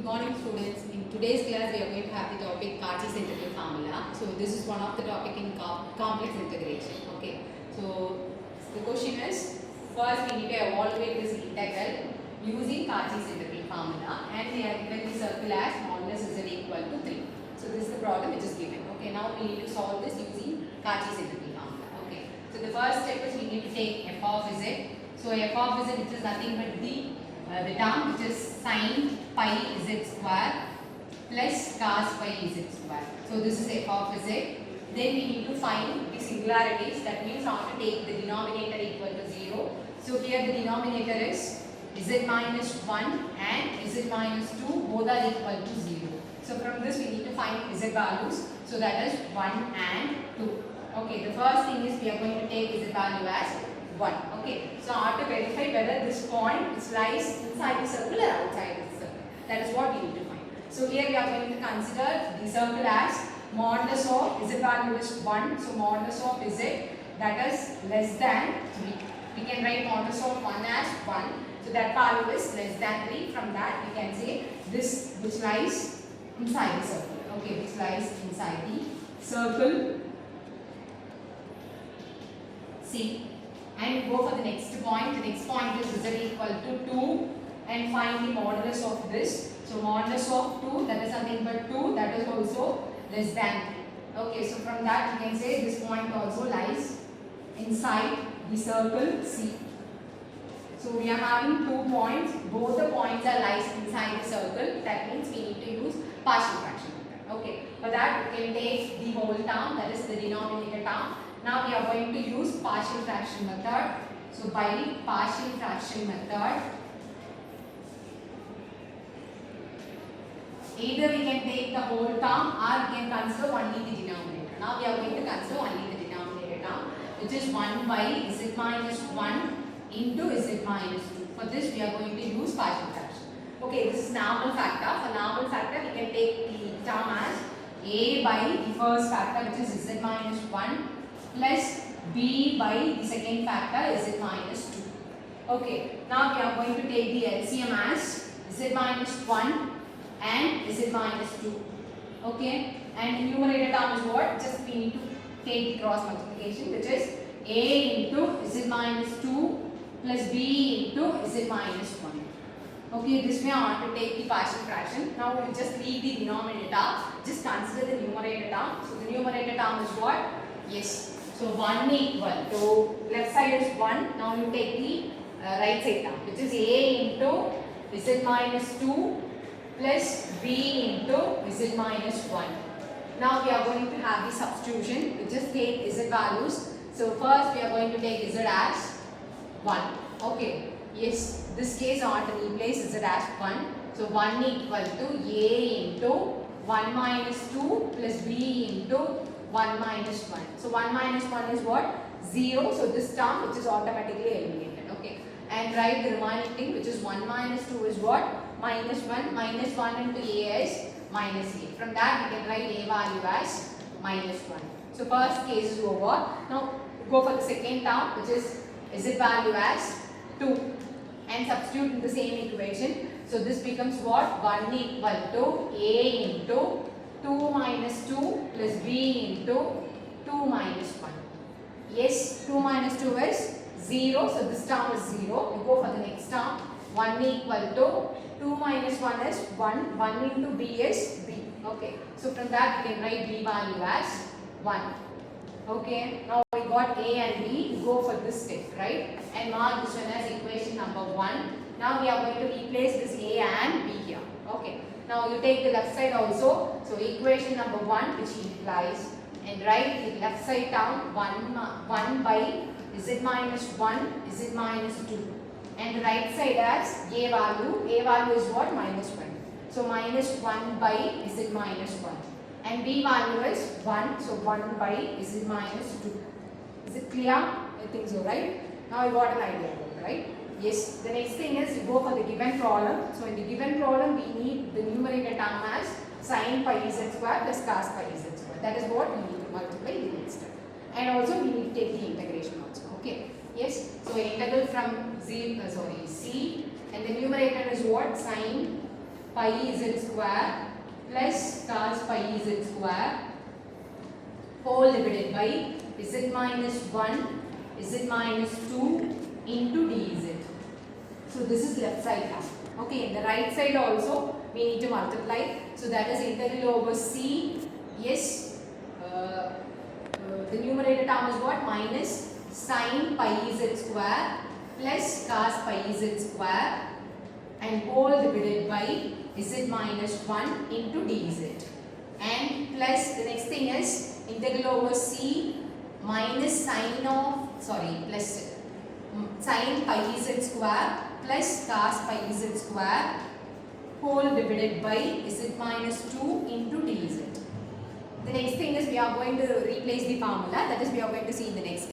Good morning, students. In today's class, we are going to have the topic Cauchy's integral formula. So this is one of the topic in complex integration. Okay. So the question is, first we need to evaluate this integral using Cauchy's integral formula, and we are given the circle as modulus z equal to 3. So this is the problem which is given. Okay. Now we need to solve this using Cauchy's integral formula. Okay. So the first step is we need to take f of z. So f of z, which is nothing but the term which is sin pi z square plus cos pi z square. So this is f of z. Then we need to find the singularities. That means I have to take the denominator equal to 0. So here the denominator is z minus 1 and z minus 2, both are equal to 0. So from this we need to find z values. So that is 1 and 2. Okay, the first thing is we are going to take z value as 1. Okay, so I have to verify whether this point lies inside the circle or outside the circle. That is what we need to find. So here we are going to consider the circle as modulus of z value is 1. So modulus of z, that is less than 3. We can write modulus of 1 as 1. So that value is less than 3. From that we can say this which lies inside the circle. Okay, which lies inside the circle C. And go for the next point. The next point is z equal to 2 and find the modulus of this. So modulus of 2, that is nothing but 2, that is also less than 3. Okay, so from that you can say this point also lies inside the circle C. So we are having 2 points, both the points are lies inside the circle. That means we need to use partial fraction method. Okay, for that we can take the whole term, that is the denominator term. Now we are going to use partial fraction method. So by partial fraction method, either we can take the whole term or we can consider only the denominator. Now we are going to consider only the denominator term, which is 1 by z minus 1 into z minus 2. For this we are going to use partial fraction. Okay, this is normal factor. For normal factor we can take the term as a by the first factor, which is z minus 1, plus b by the second factor z minus 2. Okay, now we are going to take the LCM as z minus 1 and z minus 2. Okay, and the numerator term is what? Just we need to take the cross multiplication, which is a into z minus 2 plus b into z minus 1. Okay, this way I want to take the partial fraction. Now we will just leave the denominator, just consider the numerator term. So the numerator term is what? Yes. So 1 equal to, left side is 1. Now you take the right side term, which is a into z minus 2 plus b into z minus 1. Now we are going to have the substitution. We just take z values. So first we are going to take z as 1. Okay. Yes, this case I want to replace z as 1. So 1 equal to a into 1 minus 2 plus b into 1 minus 1. So 1 minus 1 is what? 0. So this term which is automatically eliminated. Okay. And write the remaining thing, which is 1 minus 2 is what? Minus 1. Minus 1 into a is minus a. From that we can write a value as minus 1. So first case is over. Now go for the second term, which is z value as 2. And substitute in the same equation. So this becomes what? 1 equal to a into 2 minus 2 plus b into 2 minus 1. Yes, 2 minus 2 is 0. So this term is 0. We go for the next term. 1 equal to 2 minus 1 is 1. 1 into b is b. Okay. So from that we can write b value as 1. Okay. Now we got a and b. We go for this step, right? And mark this one as equation number 1. Now we are going to replace this a and b here. Okay. Now you take the left side also. So equation number 1, which implies, and write the left side term 1 by z minus 1 z minus 2. And the right side as a value. A value is what? Minus 1. So minus 1 by z minus 1. And b value is 1. So 1 by z minus 2. Is it clear? I think so, right? Now you got an idea about it, right? Yes. The next thing is you go for the given problem. So in the given problem we need the numerator term as sin pi z square plus cos pi z square. That is what we need to multiply the next step. And also we need to take the integration also. Okay. Yes. So integral from C and the numerator is what? Sin pi z square plus cos pi z square whole divided by z minus 1 z minus 2 into dz. So this is left side now. Okay, in the right side also we need to multiply. So that is integral over c. Yes, the numerator term is what? Minus sin pi z square plus cos pi z square and whole divided by z minus 1 into dz. And plus the next thing is integral over c minus sin of, plus sin pi z square plus cos pi z square whole divided by z minus 2 into dz. The next thing is we are going to replace the formula, that is we are going to see in the next